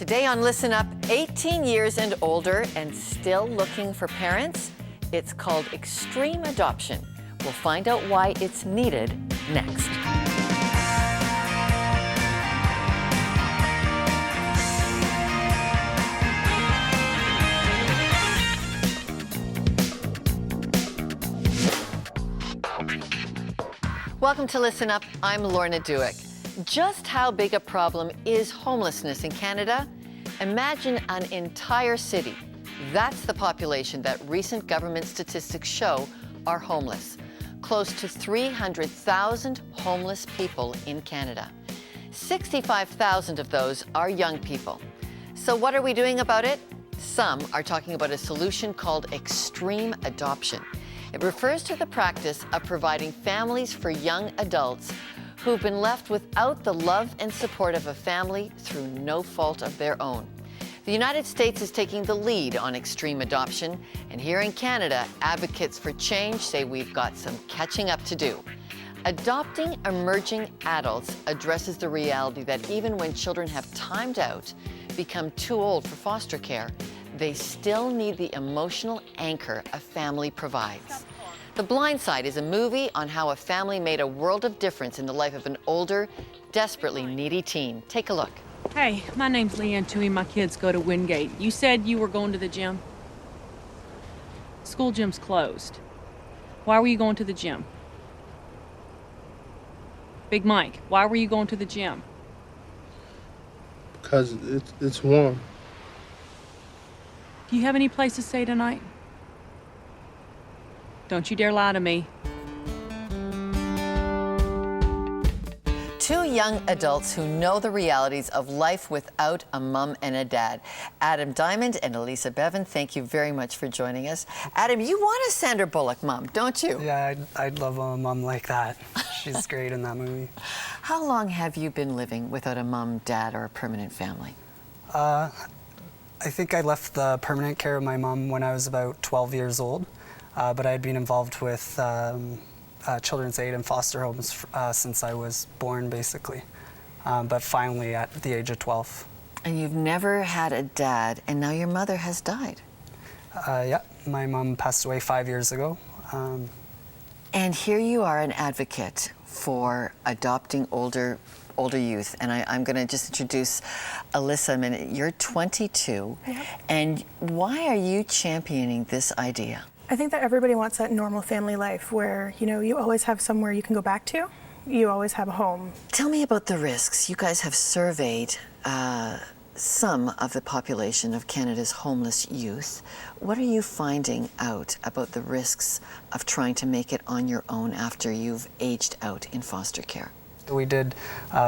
Today on Listen Up, 18 years and older and still looking for parents? It's called extreme adoption. We'll find out why it's needed next. Welcome to Listen Up. I'm Lorna Duick. Just how big a problem is homelessness in Canada? Imagine an entire city. That's the population that recent government statistics show are homeless. Close to 300,000 homeless people in Canada. 65,000 of those are young people. So what are we doing about it? Some are talking about a solution called extreme adoption. It refers to the practice of providing families for young adults who've been left without the love and support of a family through no fault of their own. The United States is taking the lead on extreme adoption, and here in Canada, advocates for change say we've got some catching up to do. Adopting emerging adults addresses the reality that even when children have timed out, become too old for foster care, they still need the emotional anchor a family provides. The Blind Side is a movie on how a family made a world of difference in the life of an older, desperately needy teen. Take a look. Hey, my name's Leanne Toohey. My kids go to Wingate. You said you were going to the gym? School gym's closed. Why were you going to the gym? Big Mike, why were you going to the gym? Because it's warm. Do you have any place to stay tonight? Don't you dare lie to me. Two young adults who know the realities of life without a mom and a dad. Adam Diamond and Elisa Bevan, thank you very much for joining us. Adam, you want a Sandra Bullock mom, don't you? Yeah, I'd love a mom like that. She's great in that movie. How long have you been living without a mom, dad, or a permanent family? I think I left the permanent care of my mom when I was about 12 years old, but I had been involved with Children's Aid and foster homes since I was born, basically, but finally at the age of 12. And you've never had a dad, and now your mother has died. Yeah, my mom passed away 5 years ago. And here you are, an advocate for adopting older youth. And I'm going to just introduce Alyssa a minute. You're 22. Yep. And why are you championing this idea? I think that everybody wants that normal family life where, you know, you always have somewhere you can go back to. You always have a home. Tell me about the risks. You guys have surveyed some of the population of Canada's homeless youth. What are you finding out about the risks of trying to make it on your own after you've aged out in foster care? We did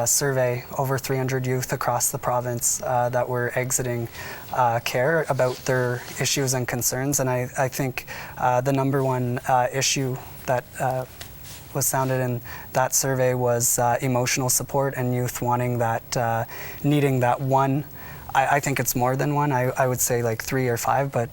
survey over 300 youth across the province that were exiting care about their issues and concerns, and I think the number one issue that was sounded in that survey was emotional support and youth wanting that, needing that one. I think it's more than one. I would say like 3 or 5, but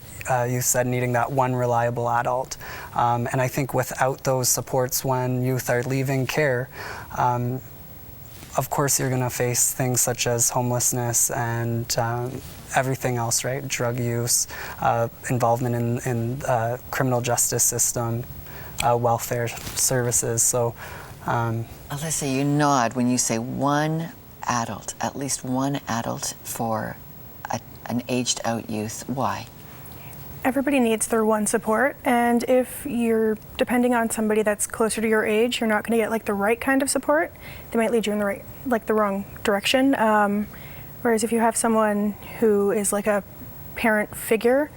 you said needing that one reliable adult. And I think without those supports when youth are leaving care, of course you're going to face things such as homelessness and everything else, right? Drug use, involvement in criminal justice system, welfare services. So, Alyssa, you nod when you say one adult, at least one adult for an aged out youth. Why? Everybody needs their one support, and if you're depending on somebody that's closer to your age, you're not going to get like the right kind of support. They might lead you in the wrong direction. Whereas if you have someone who is like a parent figure,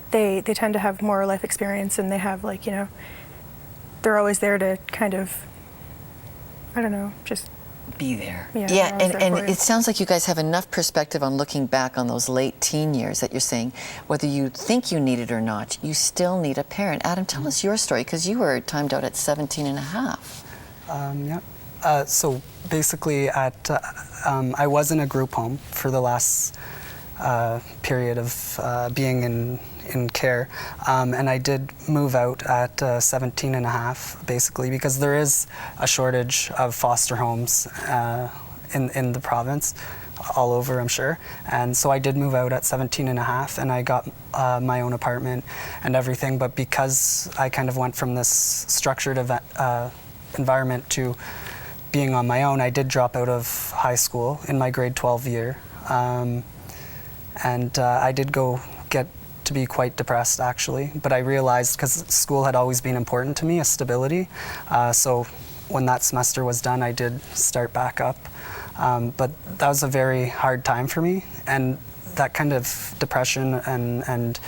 they tend to have more life experience, and they have like, you know, they're always there to kind of, I don't know, just be there. Yeah, and it sounds like you guys have enough perspective on looking back on those late teen years that you're saying, whether you think you need it or not, you still need a parent. Adam, tell us your story, because you were timed out at 17 and a half. Yeah. So basically I was in a group home for the last period of being in care, and I did move out at 17 and a half, basically, because there is a shortage of foster homes in the province. all over, I'm sure. And so I did move out at 17 and a half, and I got my own apartment and everything. But because I kind of went from this structured environment to being on my own, I did drop out of high school in my grade 12 year. And I did get to be quite depressed, actually. But I realized, because school had always been important to me, a stability. So when that semester was done, I did start back up. But that was a very hard time for me. And that kind of depression and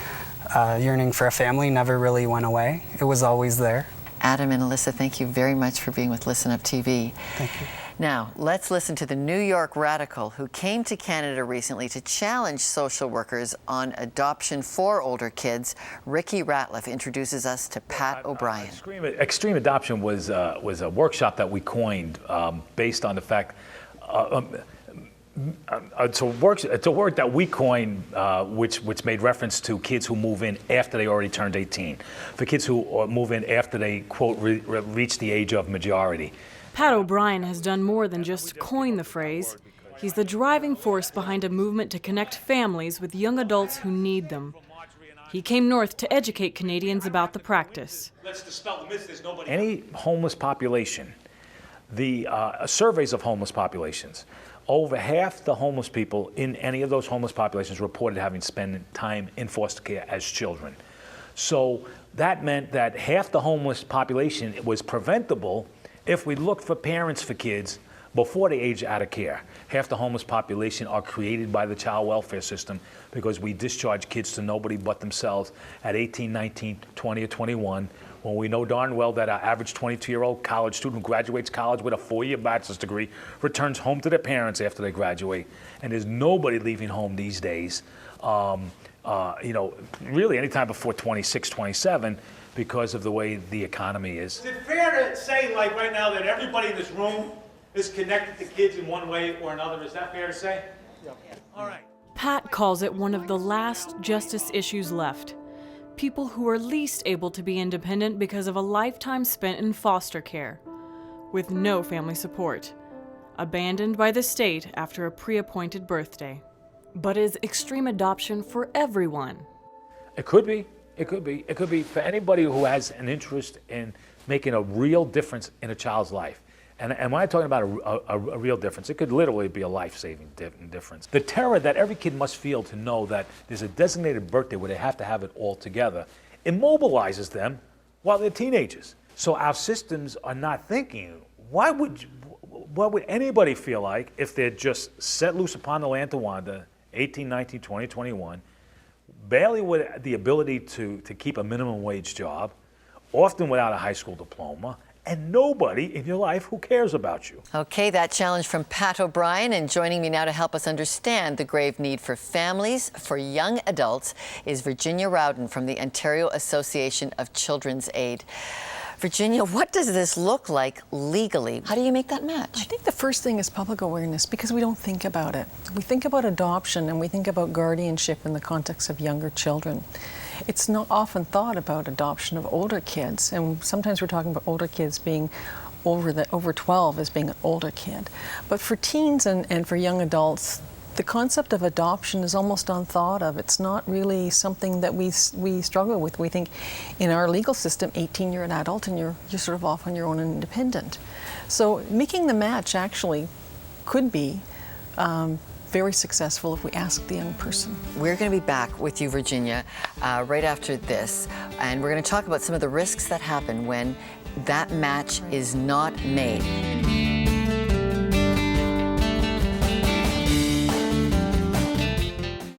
yearning for a family never really went away. It was always there. Adam and Alyssa, thank you very much for being with Listen Up TV. Thank you. Now, let's listen to the New York radical who came to Canada recently to challenge social workers on adoption for older kids. Ricky Ratliff introduces us to Pat O'Brien. Extreme adoption was a workshop that we coined based on the fact it's a word that we coined, which made reference to kids who move in after they already turned 18. For kids who move in after they, quote, reach the age of majority. Pat O'Brien has done more than just coin the phrase. He's the driving force behind a movement to connect families with young adults who need them. He came north to educate Canadians about the practice. Any homeless population, the surveys of homeless populations, over half the homeless people in any of those homeless populations reported having spent time in foster care as children. So that meant that half the homeless population was preventable if we looked for parents for kids before they age out of care. Half the homeless population are created by the child welfare system because we discharge kids to nobody but themselves at 18, 19, 20, or 21, when we know darn well that our average 22-year-old college student who graduates college with a 4-year bachelor's degree returns home to their parents after they graduate. And there's nobody leaving home these days, really anytime before 26, 27, because of the way the economy is. Is it fair to say, like right now, that everybody in this room is connected to kids in one way or another? Is that fair to say? Yeah. All right. Pat calls it one of the last justice issues left. People who are least able to be independent because of a lifetime spent in foster care, with no family support, abandoned by the state after a pre-appointed birthday. But is extreme adoption for everyone? It could be. It could be. It could be for anybody who has an interest in making a real difference in a child's life. And when I'm talking about a real difference, it could literally be a life-saving difference. The terror that every kid must feel to know that there's a designated birthday where they have to have it all together immobilizes them while they're teenagers. So our systems are not thinking, what would anybody feel like if they're just set loose upon the land to wander, 18, 19, 20, 21, barely with the ability to keep a minimum wage job, often without a high school diploma, and nobody in your life who cares about you. Okay, that challenge from Pat O'Brien, and joining me now to help us understand the grave need for families, for young adults, is Virginia Rowden from the Ontario Association of Children's Aid. Virginia, what does this look like legally? How do you make that match? I think the first thing is public awareness, because we don't think about it. We think about adoption and we think about guardianship in the context of younger children. It's not often thought about adoption of older kids, and sometimes we're talking about older kids being over 12 as being an older kid. But for teens and for young adults, the concept of adoption is almost unthought of. It's not really something that we struggle with. We think in our legal system, 18, you're an adult and you're sort of off on your own and independent. So making the match actually could be very successful if we ask the young person. We're going to be back with you, Virginia, right after this, and we're going to talk about some of the risks that happen when that match is not made.